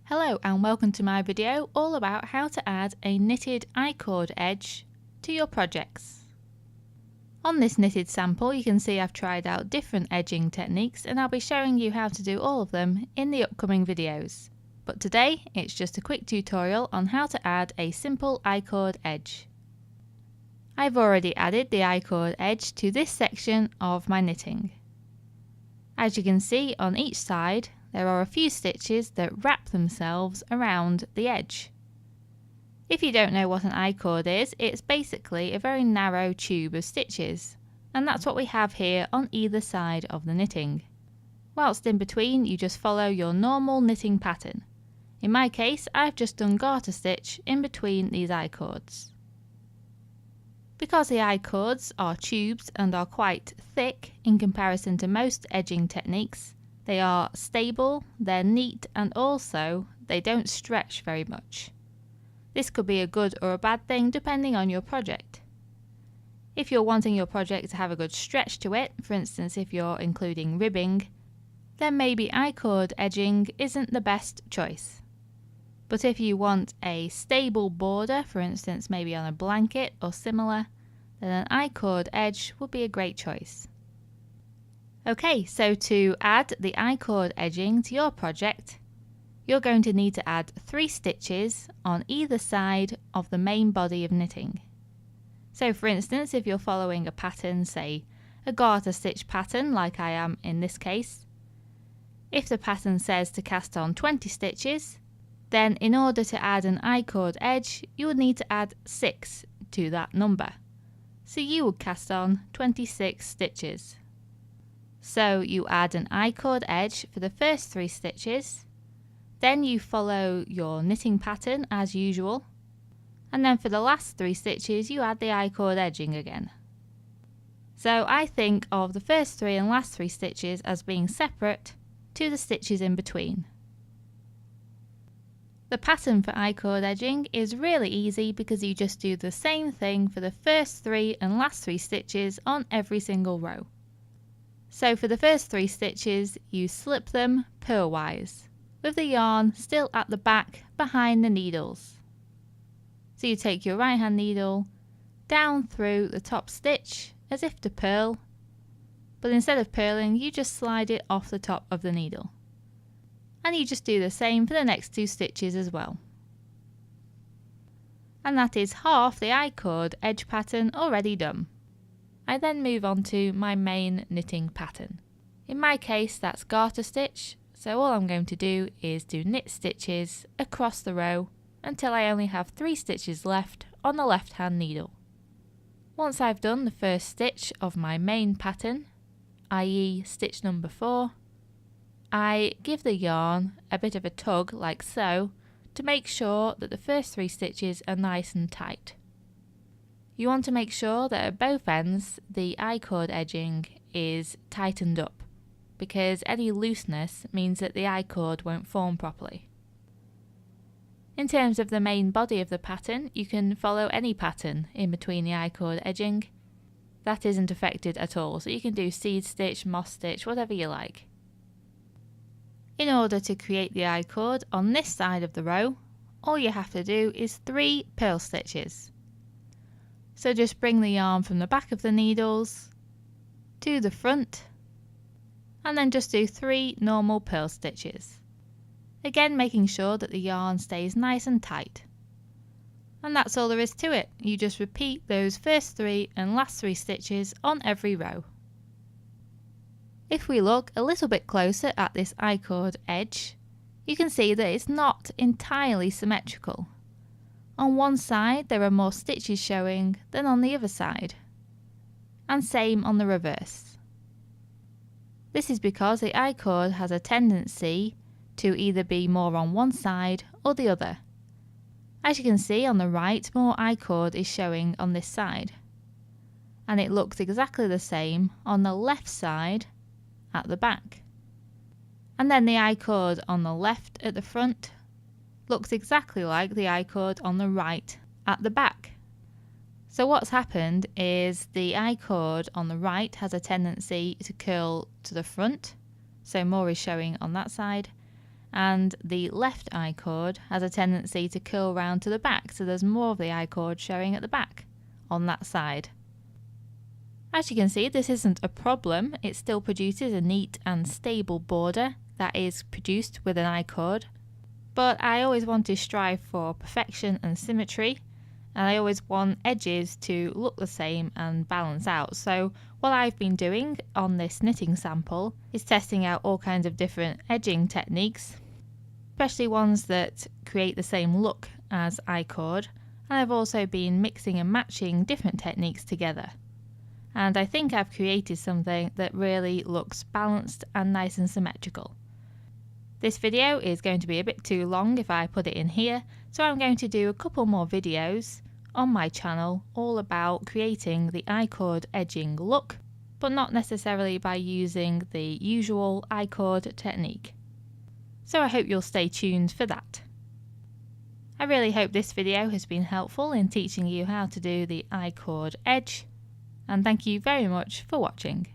Hello and welcome to my video all about how to add a knitted I-cord edge to your projects. On this knitted sample you can see I've tried out different edging techniques and I'll be showing you how to do all of them in the upcoming videos. But today it's just a quick tutorial on how to add a simple I-cord edge. I've already added the I-cord edge to this section of my knitting. As you can see on each side there are a few stitches that wrap themselves around the edge. If you don't know what an I-cord is, it's basically a very narrow tube of stitches, and that's what we have here on either side of the knitting. Whilst in between you just follow your normal knitting pattern. In my case I've just done garter stitch in between these I-cords. Because the I-cords are tubes and are quite thick in comparison to most edging techniques, they are stable, they're neat, and also they don't stretch very much. This could be a good or a bad thing depending on your project. If you're wanting your project to have a good stretch to it, for instance if you're including ribbing, then maybe I-cord edging isn't the best choice. But if you want a stable border, for instance maybe on a blanket or similar, then an I-cord edge would be a great choice. Okay, so to add the I-cord edging to your project, you're going to need to add 3 stitches on either side of the main body of knitting. So for instance, if you're following a pattern, say a garter stitch pattern like I am in this case, if the pattern says to cast on 20 stitches, then in order to add an I-cord edge, you would need to add 6 to that number. So you would cast on 26 stitches. So you add an I-cord edge for the first 3 stitches, then you follow your knitting pattern as usual, and then for the last 3 stitches you add the I-cord edging again. So I think of the first 3 and last 3 stitches as being separate to the stitches in between. The pattern for I-cord edging is really easy because you just do the same thing for the first 3 and last 3 stitches on every single row. So for the first 3 stitches you slip them purlwise, with the yarn still at the back behind the needles. So you take your right hand needle down through the top stitch as if to purl, but instead of purling you just slide it off the top of the needle. And you just do the same for the next 2 stitches as well. And that is half the I-cord edge pattern already done. I then move on to my main knitting pattern. In my case that's garter stitch, so all I'm going to do is do knit stitches across the row until I only have 3 stitches left on the left hand needle. Once I've done the first stitch of my main pattern, i.e. stitch number 4, I give the yarn a bit of a tug like so to make sure that the first 3 stitches are nice and tight. You want to make sure that at both ends the I-cord edging is tightened up, because any looseness means that the I-cord won't form properly. In terms of the main body of the pattern, you can follow any pattern in between the I-cord edging. That isn't affected at all, so you can do seed stitch, moss stitch, whatever you like. In order to create the I-cord on this side of the row, all you have to do is 3 purl stitches. So just bring the yarn from the back of the needles to the front and then just do 3 normal purl stitches. Again making sure that the yarn stays nice and tight. And that's all there is to it. You just repeat those first 3 and last 3 stitches on every row. If we look a little bit closer at this I-cord edge, you can see that it's not entirely symmetrical. On one side there are more stitches showing than on the other side, and same on the reverse. This is because the I-cord has a tendency to either be more on one side or the other. As you can see on the right, more I-cord is showing on this side, and it looks exactly the same on the left side at the back. And then the I-cord on the left at the front looks exactly like the I-cord on the right at the back. So what's happened is the I-cord on the right has a tendency to curl to the front, so more is showing on that side, and the left I-cord has a tendency to curl round to the back, so there's more of the I-cord showing at the back on that side. As you can see, this isn't a problem. It still produces a neat and stable border that is produced with an I-cord, but I always want to strive for perfection and symmetry, and I always want edges to look the same and balance out. So what I've been doing on this knitting sample is testing out all kinds of different edging techniques, especially ones that create the same look as I-cord, and I've also been mixing and matching different techniques together. And I think I've created something that really looks balanced and nice and symmetrical. This video is going to be a bit too long if I put it in here, so I'm going to do a couple more videos on my channel all about creating the I-cord edging look, but not necessarily by using the usual I-cord technique. So I hope you'll stay tuned for that. I really hope this video has been helpful in teaching you how to do the I-cord edge, and thank you very much for watching.